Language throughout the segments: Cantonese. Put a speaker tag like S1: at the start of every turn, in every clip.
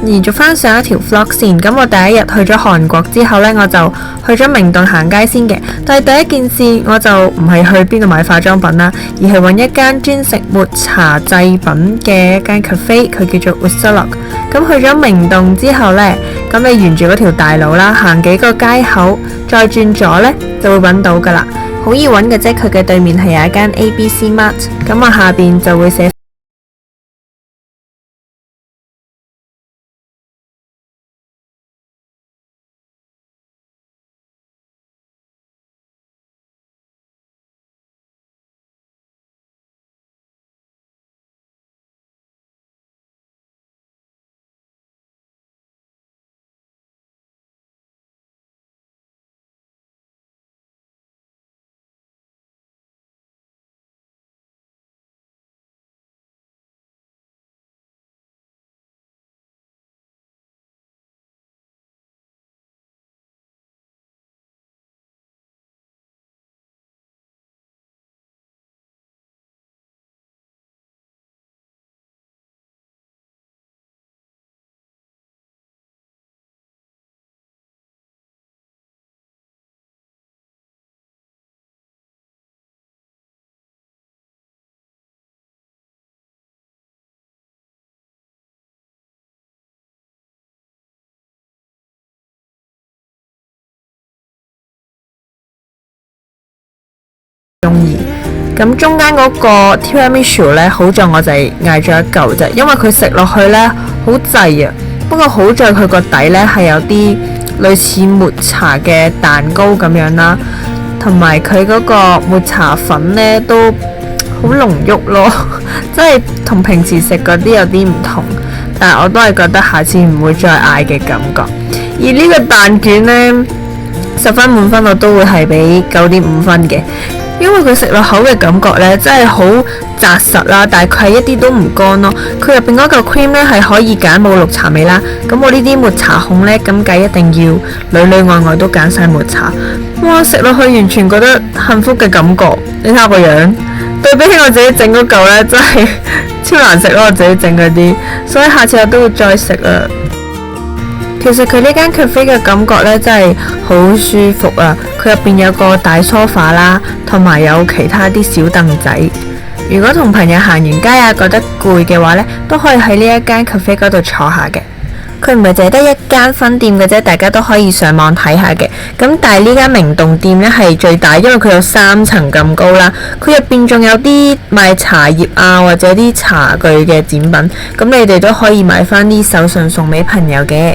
S1: 延續翻上一條 vlog 線，咁我第一日去咗韓國之後呢，我就去咗明洞行街先嘅。但係第一件事我就唔係去邊度買化妝品啦，而係揾一間專食抹茶製品嘅一間 cafe， 佢叫做 Usalok。咁去咗明洞之後呢，咁你沿住嗰條大路啦，行幾個街口，再轉左呢，就會揾到噶啦，好易揾嘅啫。佢嘅對面係有一間 ABC Mart， 咁我下邊就會寫中意。咁中間嗰個 tiramisu 呢，好在我就係嗌咗一嚿啫，因為佢食落去呢好滯啊。不過好在佢個底呢係有啲類似抹茶嘅蛋糕咁樣啦，同埋佢嗰個抹茶粉呢都好濃郁咯，即係同平時食嗰啲有啲唔同。但係我都係覺得下次唔會再嗌嘅感覺。而呢個蛋卷呢，10分滿分我都會係俾9.5分嘅。因為佢食落口嘅感覺呢，真係好紮實啦，但係佢係一啲都唔乾咯。佢入邊嗰嚿 cream 呢係可以揀冇綠茶味啦。咁我呢啲抹茶控呢，咁計一定要裏裏外外都揀晒抹茶。哇！食落去完全覺得幸福嘅感覺。你睇下個樣，對比起我自己整嗰嚿呢，真係超難食咯。我自己整嗰啲，所以下次我都會再食啊。其實佢呢間 cafe 嘅感覺呢，真係好舒服啊！佢入邊有個大梳化啦，同埋有其他啲小凳仔。如果同朋友行完街啊，覺得攰嘅話呢，都可以喺呢一間 cafe 嗰度坐下嘅。佢唔係淨係得一間分店嘅啫，大家都可以上網睇下嘅。咁但係呢間明洞店呢係最大，因為佢有3層咁高啦。佢入邊仲有啲賣茶葉啊，或者啲茶具嘅展品。咁你哋都可以買翻啲手信送俾朋友嘅。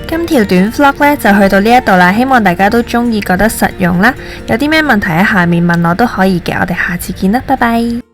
S1: 今條短 vlog 呢就去到呢一度啦，希望大家都中意，覺得實用啦。有啲咩問題喺下面問我都可以嘅，我哋下次見啦，拜拜。